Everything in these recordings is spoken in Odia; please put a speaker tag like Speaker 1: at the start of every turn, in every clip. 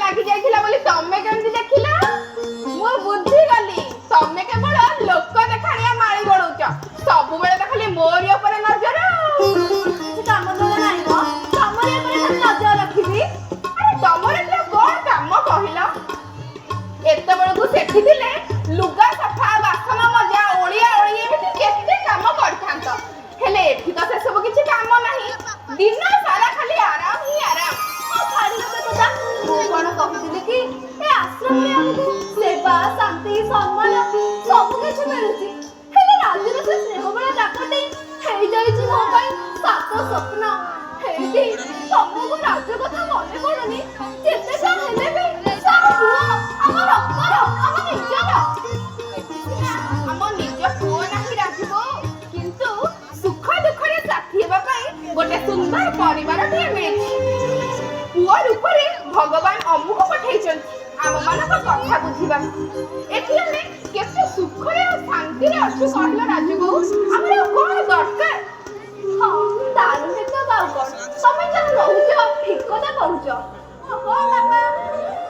Speaker 1: লাগি যাইছিলা বলি তমে কেমতি দেখিলা মো বুদ্ধি গলি তমে কেবল লোক দেখাଣିଆ মারি গড়ুছ ସବୁବେଳେ ତ ଖାଲି ମୋରି ଉପରେ ନଜର
Speaker 2: କାମ ଧନ୍ଦା ନାହିଁ ମ ତମରି ଉପରେ ଖାଲି ନଜର ରଖିବି।
Speaker 1: ଆରେ ତମର ଏଥିରେ କଣ କାମ କହିଲ ଏତେବେଳକୁ ସେଠି ଥିଲେ ଲୁଗା ସଫା ବାସନ ମଜା ଓଳିଆ ଓଳି ଏମିତି କେତେ କାମ କରିଥାନ୍ତ ହେଲେ ଏଠି ତ ସେସବୁ କିଛି କାମ ନାହିଁ ଦିନ ସାରା ଖାଲି ଆରାମ ହିଁ ଆରାମ।
Speaker 2: ଛାଡ଼ିଲ ସେ କଥା ମୁଁ କଣ କହୁଥିଲି କି ଏ ଆଶ୍ରମରେ ଆମକୁ ସେବା ଶାନ୍ତି ସମ୍ମାନ ସବୁ କିଛି ମିଳୁଛି ହେଲେ ରାଜ୍ୟର ସେ ସ୍ନେହମୟ ଡାକଟି ହେଇଯାଇଛି ମୋ ପାଇଁ ସାତ ସ୍ୱପ୍ନ। ହେଇଟି ତମକୁ ରାଜ୍ୟ କଥା ମନେ ପଡୁନି ଯେତେ ଯାହା ହେଲେ ବି ଆମ ପୁଅ ଆମ ରକ୍ତର ଆମ ନିଜର।
Speaker 1: ଆମ ନିଜ ପୁଅ ନାହିଁ ରାଜୀବ କିନ୍ତୁ ସୁଖ ଦୁଃଖରେ ସାଥି ହେବା ପାଇଁ ଗୋଟେ ସୁନ୍ଦର ପରିବାରଟିଏ ମିଳିଛି। ପୁଅ ରୂପରେ ଭଗବାନ ଅମୁକୁ ପଠେଇଛନ୍ତି ଆମମାନଙ୍କ କଥା ବୁଝିବାକୁ। ଏଠି ଆମେ କେତେ ସୁଖରେ ଆଉ ଶାନ୍ତିରେ ଅଛୁ କହିଲ ରାଜୀବ ଆମର ଆଉ କଣ ଦରକାର।
Speaker 2: ହଁ ତାର ତ ଆଉ କଣ ତମେ ଯାହା ରହୁଛ ଠିକ କଥା କହୁଛ। ହଁ ବାପା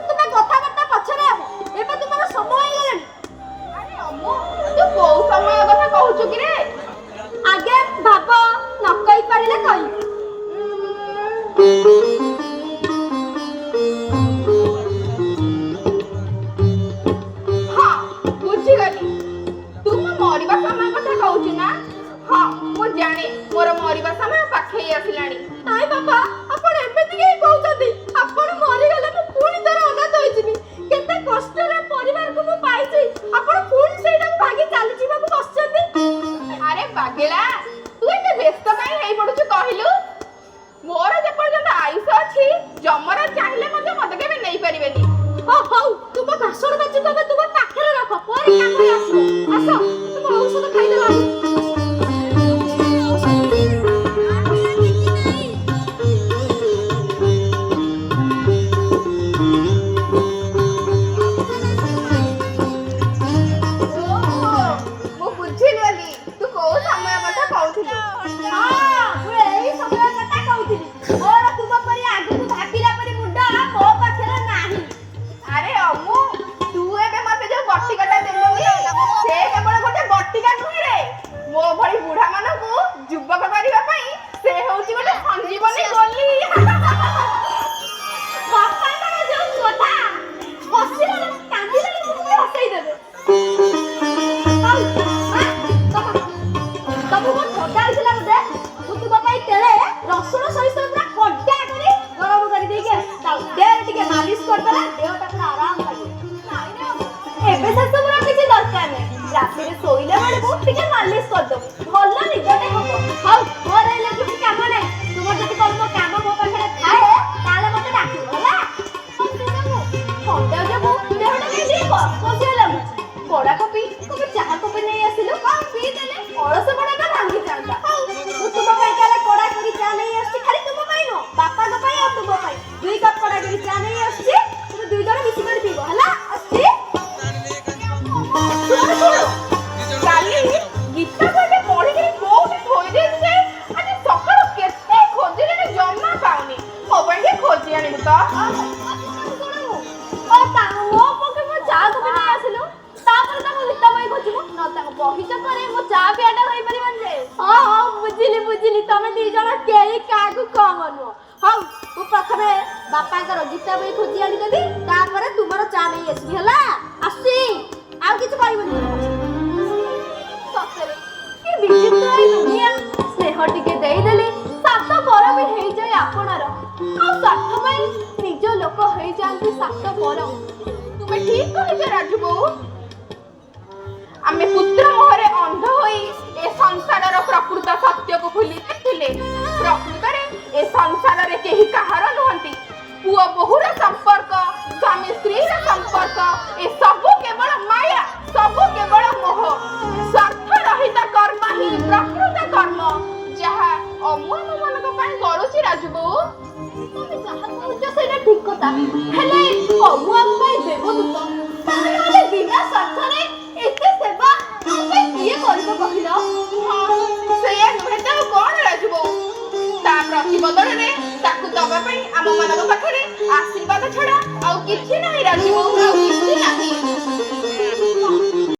Speaker 2: ତୁମେ କଥାବାର୍ତ୍ତା ପଛରେ ହେବ ଏବେ ତୁମର ସମୟ ହେଇଗଲାଣି।
Speaker 1: ଆରେ ଅମୁ ତୁ କୋଉ ସମୟ କଥା କହୁଛୁ କି ରେ
Speaker 2: ଆଗେ ଭାବ ନ କହି ପାରିଲେ କହିବି।
Speaker 1: ହଁ ବୁଝିଗଲି ତୁ ମୋ ମରିବା ସମୟ କଥା କହୁଛୁ ନା। ହଁ ମୁଁ ଜାଣେ ମୋର ମରିବା ସମୟ ପାଖେଇ ଆସିଲାଣି।
Speaker 2: ନାଇଁ ବାପା ଆପଣ ଏମିତି କାହିଁ କହୁଛନ୍ତି ଆପଣ ମରିଗଲେ ମୁଁ ପୁଣି ଥରେ ଅନାଥ ହୋଇଯିବି। କେତେ କଷ୍ଟରେ ପରିବାରକୁ ମୁଁ ପାଇଛି ଆପଣ ପୁଣି ସେଇଟାକୁ ଭାଙ୍ଗି ଚାଲିଯିବାକୁ ବସିଛନ୍ତି।
Speaker 1: ଆରେ ପାଗେଳା ତୁ ଏତେ ବ୍ୟସ୍ତ କାହିଁ ହେଇ ପଡୁଛୁ କହିଲୁ। ମୋର ଯେପର୍ଯ୍ୟନ୍ତ ଆୟୁଷ ଅଛି ଯମରାଜ ଚାହିଁଲେ ମଧ୍ୟ ମତେ କେବେ ନେଇପାରିବେନି।
Speaker 2: ହଉ ତୁମ ଭାଷଣ ବାଜି ତମେ ତୁମ ପାଖରେ ରଖ ପରେ କାମରେ ଆସିବ। ଆସ ତୁମ ଔଷଧ ଖାଇଦେବା।
Speaker 1: ମୁଁ ବୁଝିଗଲି ତୁ କୋଉ ସମୟ କଥା କହୁଥିଲୁ।
Speaker 2: ମୁଁ ଏଇ ସମୟ କଥା କହୁଥିଲି ମୋର ତୁମ ପରି ଆଗକୁ ଭାବିଲା ପରି ମୁଣ୍ଡ ମୋ ପାଖରେ ନାହିଁ।
Speaker 1: ଆରେ ଅମୁ ତୁ ଏବେ ମତେ ଯୋଉ ବଟିକାଟା ଦେଲୁନି ସେ କେବଳ ଗୋଟେ ବଟିକା ନୁହେଁ ରେ ମୋ ଭଳି ବୁଢା ମାନଙ୍କୁ ଯୁବକ କରିବା ପାଇଁ ସେ ହଉଛି ଗୋଟେ ସଞ୍ଜୀବନୀ ଗୋଲି।
Speaker 2: ବାପାଙ୍କର ଯୋଉ କଥା ହସିଲା କାନ୍ଦିଲା ମୁଁ ହସେଇ ଦେବେ। ତମକୁ ଥଣ୍ଡା ହେଇଥିଲା ବୋଧେ ମୁଁ ତୁମ ପାଇଁ ତେଳେ ରସୁଣ ସୋରିଷ ପୁରା କଡା କରି ଗରମ କରି ଦେଇକି ଦେହରେ ଟିକେ ମାଲିସ କରିଦେଲେ ଦେହଟା ପୁରା ଆରାମ ଲାଗେ। ଏବେ ସେସବୁର କିଛି ଦରକାର ନାହିଁ ରାତିରେ ଶୋଇଲା ବେଳକୁ ଟିକେ ମାଲିସ କରିଦେବୁ ଭଲ ନିଦଟେ ହବ। ହଉ ମୋର ହେଲେ କିଛି କାମ ନାହିଁ ତୁମର ଯଦି କଣ ମୋ କାମ ମୋ ପାଖରେ ଥାଏ ତାହେଲେ ମତେ ଡାକିବ ହେଲା। ଥଣ୍ଡା ଯୋଗୁ ଦେହଟା ଟିକେ ବସିଗଲା ମୁଁ ବଡା କପି କପି ଚାହା କପି ନେଇ ଆସିଲୁ ଆଉ ପିଇଦେଲେ ଅଳସ ବଡାଟା ଭାଙ୍ଗି ଯାଆନ୍ତା। ମୁଁ ତୁମ ପାଇଁ ତାହେଲେ କଡା କରି ଚା ନେଇ ଆସିଛି ଖାଲି ତୁମ ପାଇଁ ନୁହଁ ବାପାଙ୍କ ପାଇଁ ଆଉ ତୁମ ପାଇଁ 2 କପ୍ କଡା କରି ଚା ନେଇ ଆସିଛି ତୁମେ 2 ଜଣ ମିଶିକରି ପିଇବ ହେଲା। ଆସିଛି
Speaker 1: ଶୁଣୁ କାଲି ଗୀତାକୁ ଏବେ ପଢିକିରି କୋଉଠି ଥୋଇ ଦେଇଛି ଯେ ଆଜି ସକାଳୁ କେତେ ଖୋଜିଲେଣି ଜମା ପାଉନି ମୋ ପାଇଁ ଟିକେ ଖୋଜି ଆଣିବୁ ତ।
Speaker 2: ମୋ ପକ୍ଷେ ମୋ ଚା କପି ନେଇ ଆସିଲୁ ତାପରେ ତାଙ୍କୁ ଗୀତା ବହି ଖୋଜିବୁ ନ ତାଙ୍କ ବହି ଚକରେ ମୋ ଚା ପିଆଟା ହୋଇପାରିବନି ଯେ। ହଁ ବୁଝିଲି ତମେ 2 ଜଣ କେହି କାହାକୁ କମ ନୁହଁ। ହଉ ମୁଁ ପ୍ରଥମେ ବାପାଙ୍କର ଗୀତା ବହି ଖୋଜି ଆଣିଦେବି ତାପରେ ତୁମର ଚା ନେଇ ଆସିବି ହେଲା। ଆସି ଆଉ କିଛି କହିବନି। ସତରେ କି ବିଚିତ୍ର ଏ ଦୁନିଆ ସ୍ନେହ ଟିକେ ଦେଇଦେଲି ସାତ ପର ବି ହେଇଯାଏ ଆପଣାର ଆଉ ସ୍ୱାର୍ଥ ପାଇଁ ନିଜ ଲୋକ ହେଇଯାଆନ୍ତି ସାତ ପର।
Speaker 1: ତୁମେ ଠିକ କହିଛ ରାଜୁ ବୋଉ ଆମେ ପୁତ୍ର ମୋହରେ ଅନ୍ଧ ହୋଇ ଏ ସଂସାରର ପ୍ରକୃତ ସତ୍ୟକୁ ଭୁଲି ଯାଇଥିଲେ। ପ୍ରକୃତରେ ଏ ସଂସାରରେ କେହି କାହାର ନୁହନ୍ତି। ପୁଅ ବୋହୂର ସମ୍ପର୍କ ସ୍ୱାମୀ ସ୍ତ୍ରୀର ସମ୍ପର୍କ ଏ ସବୁ କେବଳ ମାୟା ସବୁ କେବଳ ମୋହ। ସ୍ୱାର୍ଥ ରହିତ କର୍ମ ହିଁ ପ୍ରକୃତ କର୍ମ ଯାହା ଅମୁମାନଙ୍କ ପାଇଁ କରୁଛି ରାଜୁ ବୋଉ।
Speaker 2: ତମେ ଯାହା କହୁଛ ସେଇଟା ଠିକ କଥା ହେଲେ ଅମୁ ଆମ ପାଇଁ ଦେବଦୂତ ତାହେଲେ ବିନା ସ୍ୱାର୍ଥରେ ଏତେ ସେବା ଆମ ପାଇଁ କିଏ କରିବ କହିଲ।
Speaker 1: ସେଇଆ ନୁହେଁ ତ କଣ ରାଜୁ ବୋଉ ତା ପ୍ରତିବଦଳରେ ତାକୁ ଦବା ପାଇଁ ଆମ ମାନଙ୍କ ପାଖରେ ଆଶୀର୍ବାଦ ଛଡା ଆଉ କିଛି ନାହିଁ ରାଜୁ ବୋଉ, ଆଉ କିଛି ନାହିଁ।